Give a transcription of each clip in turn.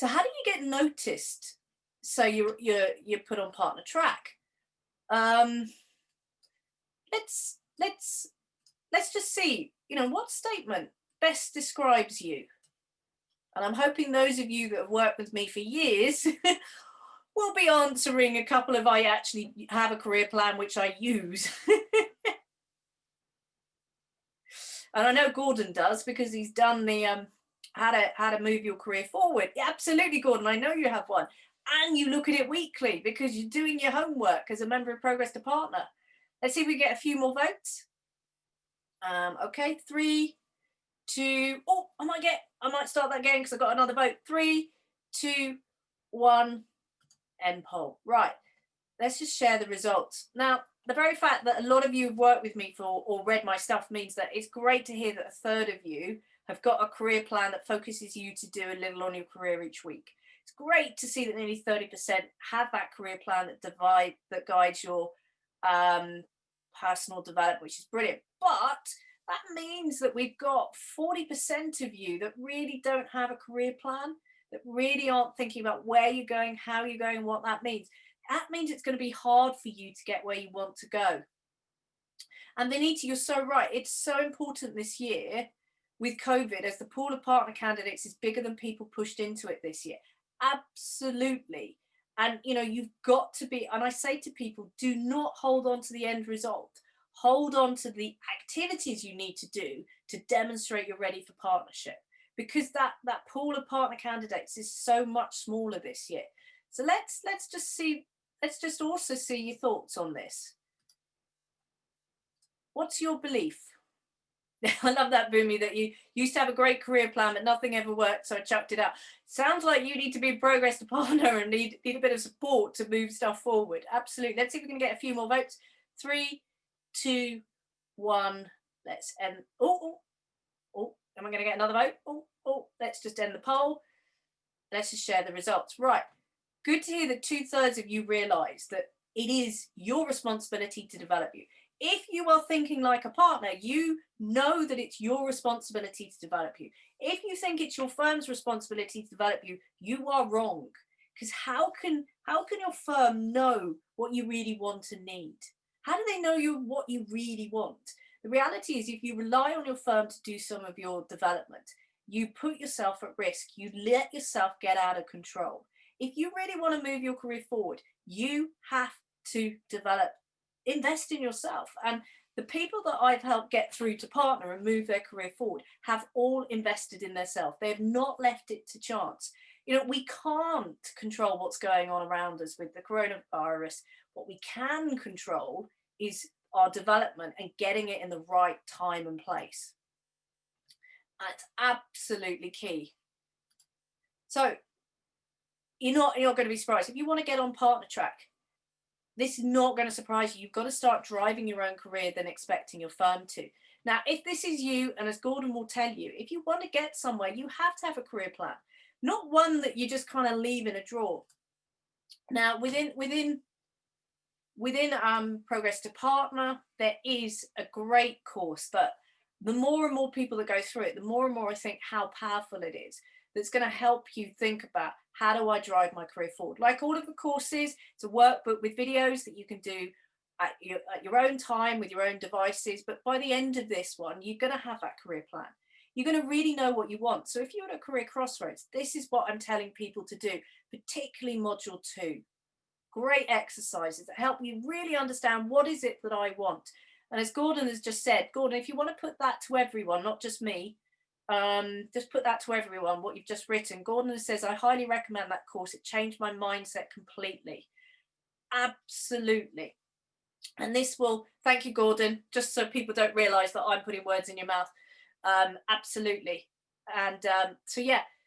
So how do you get noticed? So you're put on partner track. Um, let's let's just see. What statement best describes you? And I'm hoping those of you that have worked with me for years will be answering a couple of I actually have a career plan which I use. And I know Gordon does because he's done the how to move your career forward. Yeah, absolutely, Gordon. I know you have one. And you look at it weekly because you're doing your homework as a member of Progress to Partner. Let's see if we get a few more votes. Okay, 3, 2. Oh, I might start that again because I got another vote. 3, 2, 1. End poll. Right. Let's just share the results. Now, the very fact that a lot of you have worked with me for or read my stuff means that it's great to hear that a third of you have got a career plan that focuses you to do a little on your career each week. It's great to see that nearly 30% have that career plan that guides your personal development, which is brilliant. But that means that we've got 40% of you that really don't have a career plan, that really aren't thinking about where you're going, how you're going, what that means. That means it's going to be hard for you to get where you want to go. And Vinita, you're so right. It's so important this year with COVID, as the pool of partner candidates is bigger than people pushed into it this year. Absolutely. And, you've got to be, and I say to people, do not hold on to the end result. Hold on to the activities you need to do to demonstrate you're ready for partnership, because that pool of partner candidates is so much smaller this year. So let's just also see your thoughts on this. What's your belief? I love that, Boomy, that you used to have a great career plan, but nothing ever worked, so I chucked it out. Sounds like you need to be a Progress to Partner and need a bit of support to move stuff forward. Absolutely. Let's see if we can get a few more votes. 3, 2, 1. Let's end. Oh, am I going to get another vote? Let's just end the poll. Let's just share the results. Right. Good to hear that 2/3 of you realise that it is your responsibility to develop you. If you are thinking like a partner, you know that it's your responsibility to develop you. If you think it's your firm's responsibility to develop you, you are wrong. Because how can your firm know what you really want and need? How do they know what you really want? The reality is, if you rely on your firm to do some of your development, you put yourself at risk. You let yourself get out of control. If you really want to move your career forward, you have to invest in yourself. And the people that I've helped get through to partner and move their career forward have all invested in themselves. They have not left it to chance. We can't control what's going on around us with the coronavirus. What we can control is our development and getting it in the right time and place. That's absolutely key. So you're not going to be surprised. If you want to get on partner track, this is not going to surprise you. You've got to start driving your own career than expecting your firm to. Now, if this is you, and as Gordon will tell you, if you want to get somewhere, you have to have a career plan, not one that you just kind of leave in a drawer. Now, within Progress to Partner, there is a great course that the more and more people that go through it, the more and more I think how powerful it is. That's going to help you think about, how do I drive my career forward? Like all of the courses, it's a workbook with videos that you can do at your own time with your own devices. But by the end of this one, you're going to have that career plan. You're going to really know what you want. So if you're at a career crossroads, this is what I'm telling people to do, particularly module 2. Great exercises that help you really understand, what is it that I want? And as Gordon has just said, Gordon, if you want to put that to everyone, not just me, just put that to everyone, what you've just written. Gordon says, I highly recommend that course. It changed my mindset completely. Absolutely. And this will, thank you, Gordon, just so people don't realize that I'm putting words in your mouth. Absolutely. And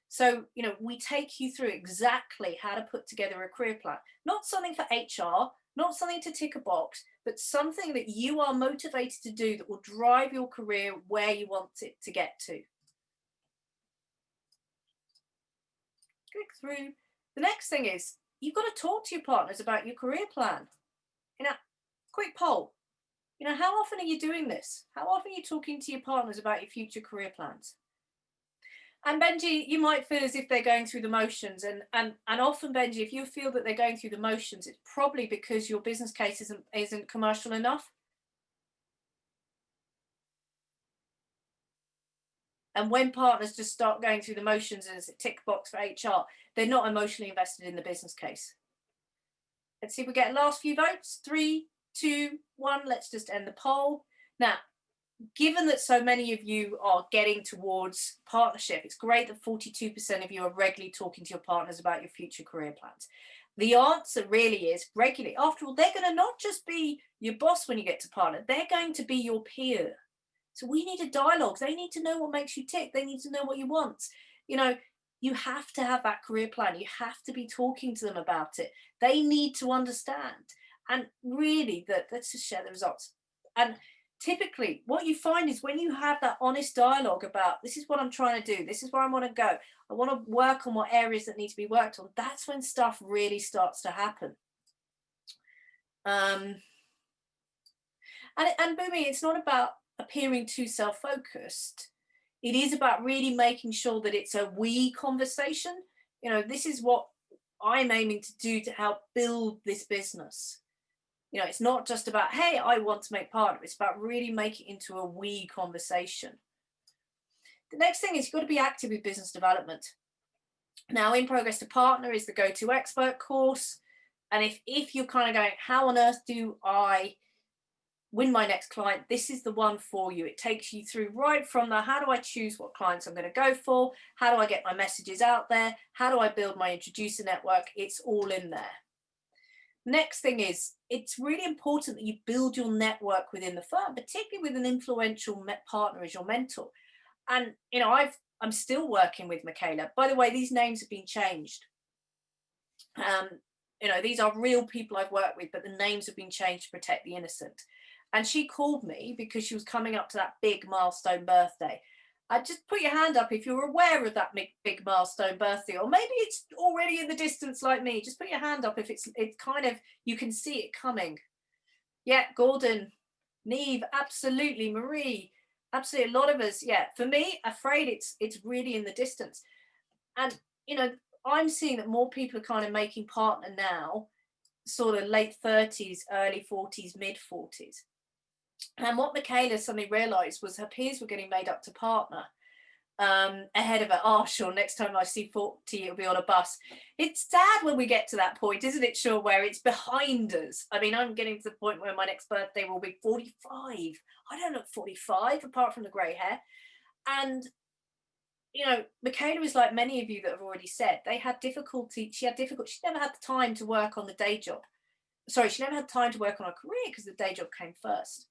so we take you through exactly how to put together a career plan, not something for HR, not something to tick a box, but something that you are motivated to do that will drive your career where you want it to get to. Click through. The next thing is, you've got to talk to your partners about your career plan. Quick poll. How often are you doing this? How often are you talking to your partners about your future career plans? And Benji, you might feel as if they're going through the motions, and often, Benji, if you feel that they're going through the motions, it's probably because your business case isn't commercial enough. And when partners just start going through the motions as a tick box for HR, they're not emotionally invested in the business case. Let's see if we get last few votes. 3, 2, 1. Let's just end the poll. Now, given that so many of you are getting towards partnership, it's great that 42% of you are regularly talking to your partners about your future career plans. The answer really is regularly. After all, they're going to not just be your boss when you get to partner, they're going to be your peer. So we need a dialogue. They need to know what makes you tick. They need to know what you want. You know, you have to have that career plan. You have to be talking to them about it. They need to understand. And really, let's just share the results. And typically, what you find is when you have that honest dialogue about, this is what I'm trying to do, this is where I want to go, I want to work on what areas that need to be worked on, that's when stuff really starts to happen. And Boomy, it's not about appearing too self-focused. It is about really making sure that it's a we conversation. You know, this is what I'm aiming to do to help build this business. You know, it's not just about, hey, I want to make partner. It's about really making it into a we conversation. The next thing is you've got to be active with business development. Now, In Progress to Partner is the go-to expert course. And if you're kind of going, how on earth do I win my next client, this is the one for you. It takes you through right from the how do I choose what clients I'm going to go for, how do I get my messages out there, how do I build my introducer network. It's all in there. Next thing is, it's really important that you build your network within the firm, particularly with an influential partner as your mentor. And you know, I'm still working with Michaela. By the way, these names have been changed. You know, these are real people I've worked with, but the names have been changed to protect the innocent. And she called me because she was coming up to that big milestone birthday. Just put your hand up if you're aware of that big milestone birthday, or maybe it's already in the distance like me. Just put your hand up if it's kind of, you can see it coming. Yeah, Gordon, Neve, absolutely, Marie, absolutely. A lot of us, yeah. For me, afraid it's really in the distance. And you know, I'm seeing that more people are kind of making partner now, sort of late 30s, early 40s, mid 40s. And what Michaela suddenly realised was her peers were getting made up to partner ahead of her. Oh, sure, next time I see 40, it'll be on a bus. It's sad when we get to that point, isn't it, sure, where it's behind us. I mean, I'm getting to the point where my next birthday will be 45. I don't look 45, apart from the grey hair. And, you know, Michaela is like many of you that have already said, they had difficulty. She never had the time to work on the day job. Sorry, she never had time to work on her career because the day job came first.